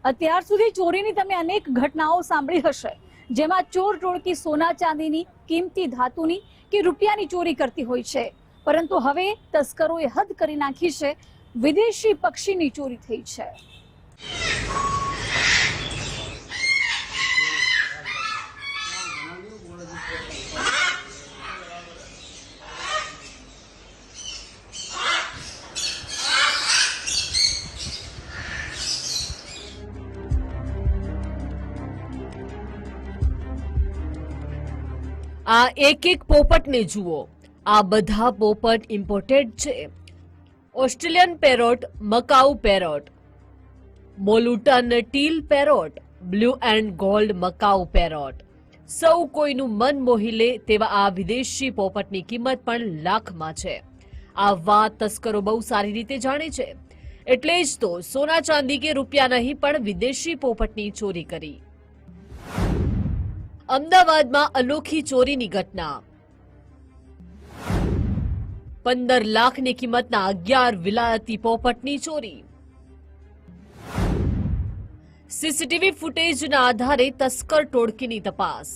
અત્યાર સુધી ચોરીની તમે અનેક ઘટનાઓ સાંભળી હશે, જેમાં ચોર ટોળકી સોના ચાંદીની, કિંમતી ધાતુની કે રૂપિયાની ચોરી કરતી હોય છે. પરંતુ હવે તસ્કરોએ હદ કરી નાખી છે. વિદેશી પક્ષીની ચોરી થઈ છે. આ એક પોપટને જુઓ. આ બધા પોપટ ઇમ્પોર્ટેડ છે. Australian parrot, macaw parrot, Moluccan teal parrot, blue and gold macaw parrot. સૌ કોઈનું મન મોહી લે તેવા આ વિદેશી પોપટની કિંમત પણ લાખમાં છે. આ વાત તસ્કરો બહુ સારી રીતે જાણે છે. એટલે જ તો સોના ચાંદી કે રૂપિયા નહીં પણ વિદેશી પોપટની ચોરી કરી. અમદાવાદમાં અનોખી ચોરીની ઘટના. 15 લાખની કિંમતના 11 વિલાયતી પોપટની ચોરી. સીસીટીવી ફૂટેજના આધારે તસ્કર ટોળકીની તપાસ.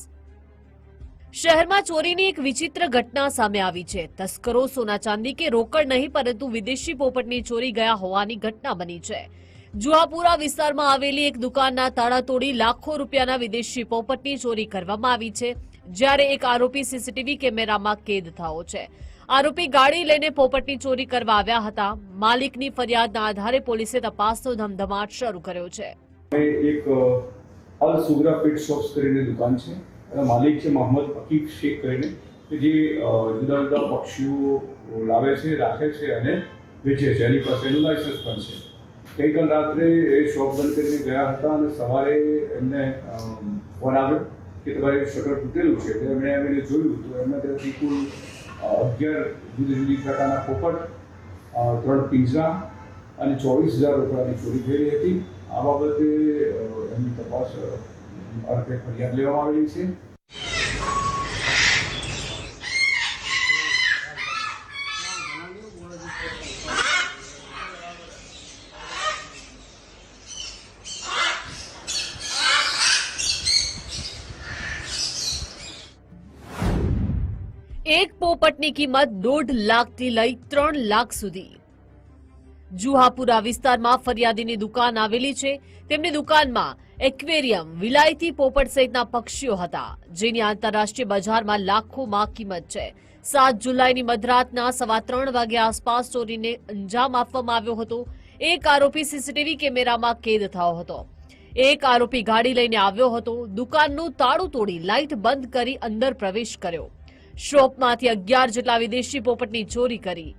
શહેરમાં ચોરીની એક વિચિત્ર ઘટના સામે આવી છે. તસ્કરો સોના ચાંદી કે રોકડ નહીં પરંતુ વિદેશી પોપટની ચોરી ગયા હોવાની ઘટના બની છે. જુહાપુરા વિસ્તારમાં આવેલી એક દુકાનના તાળા તોડી લાખો રૂપિયાના વિદેશી પોપટની ચોરી કરવામાં આવી છે. જ્યારે એક આરોપી સીસીટીવી કેમેરામાં કેદ થયો છે. આરોપી ગાડી લઈને પોપટની ચોરી કરવા આવ્યા હતા. માલિકની ફરિયાદના આધારે પોલીસે તપાસનો ધમધમાટ શરૂ કર્યો છે. એક અલ સુગરા પેટ શોપ્સ કરીને દુકાન છે. એના માલિક છે મોહમ્મદ અકીફ શેખ કરીને, કે જે જુદા જુદા પક્ષીઓ લાવે છે, રાખે છે અને વેચે છે. એની પાસે એનું લાયસન્સ પણ છે. ગઈકાલ રાત્રે એ શોપ બંધ કરીને ગયા હતા અને સવારે એમને ફોન આવ્યો કે તમારે શટર તૂટેલું છે. એમણે આવીને જોયું તો એમના ત્યાંથી કુલ 11 જુદી જુદી પ્રકારના પોપટ, 3 પિંજરા અને 24,000 રૂપિયાની ચોરી થયેલી હતી. આ બાબતે એમની તપાસ અર્થે ફરિયાદ લેવામાં આવેલી છે. એક પોપટની કિંમત 1.5 લાખથી લઈ 3 લાખ સુધી. જુહાપુરા વિસ્તારમાં ફરિયાદીની દુકાન આવેલી છે. તેમની દુકાનમાં એક્વેરિયમ, વિલાયતી પોપટ સહિતના પક્ષીઓ હતા, જેની આંતરરાષ્ટ્રીય બજારમાં લાખોમાં કિંમત છે. 7 જુલાઈની મધરાતના 3:15 વાગ્યા આસપાસ ચોરીને અંજામ આપવામાં આવ્યો હતો. એક આરોપી સીસીટીવી કેમેરામાં કેદ થયો હતો. એક આરોપી ગાડી લઈને આવ્યો હતો. દુકાનનું તાળું તોડી લાઇટ બંધ કરી અંદર પ્રવેશ કર્યો. શોપમાંથી 11 જેટલા વિદેશી પોપટની ચોરી કરી.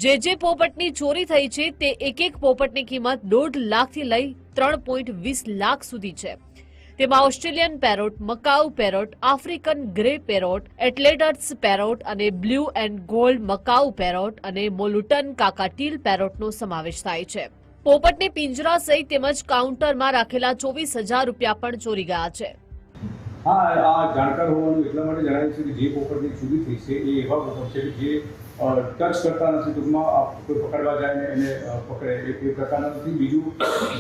જે પોપટની ચોરી થઈ છે તે એક પોપટની કિંમત 1.5 લાખથી લઈ 3.20 લાખ સુધી છે. તેમાં Australian parrot, macaw parrot, African grey parrot, એટલેટર્સ પેરોટ અને blue and gold macaw parrot અને મોલુટન કાકાટીલ પેરોટનો સમાવેશ થાય છે. પોપટને પિંજરા સહિત તેમજ કાઉન્ટરમાં રાખેલા 24,000 રૂપિયા પણ ચોરી ગયા છે. હા, આ જાણકાર હોવાનું એટલા માટે જણાય છે કે જે પોપટની ચોરી થઈ છે એ એવા પોપટ છે જે ટચ કરતા નથી. ટૂંકમાં કોઈ પકડવા જાય ને એને પકડે એ પ્રકારના નથી. બીજું,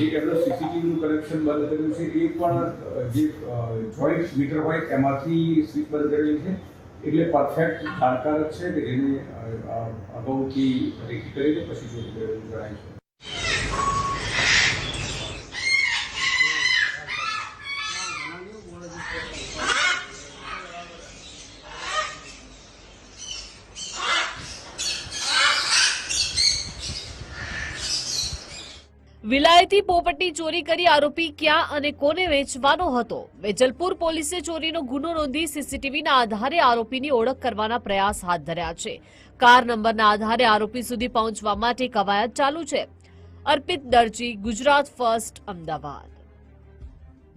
જે એમનો સીસીટીવીનું કનેક્શન બંધ કરેલું છે એ પણ જે જોઈન્ટ મીટર હોય એમાંથી સ્વિચ બંધ કરેલી છે. એટલે પરફેક્ટ જાણકાર જ છે કે જેને અગાઉથી રેકી કરીને પછી ચોરી કરેલું જણાય છે. વિલાયતી પોપટની ચોરી કરી આરોપી ક્યાં અને કોને વેચવાનો હતો? વેજલપુર પોલીસે ચોરીનો ગુનો નોંધી સીસીટીવીના આધારે આરોપીની ઓળખ કરવાના પ્રયાસ હાથ ધર્યા છે. કાર નંબરના આધારે આરોપી સુધી પહોંચવા માટે કવાયત ચાલુ છે. અર્પિત દરજી, ગુજરાત ફર્સ્ટ, અમદાવાદ.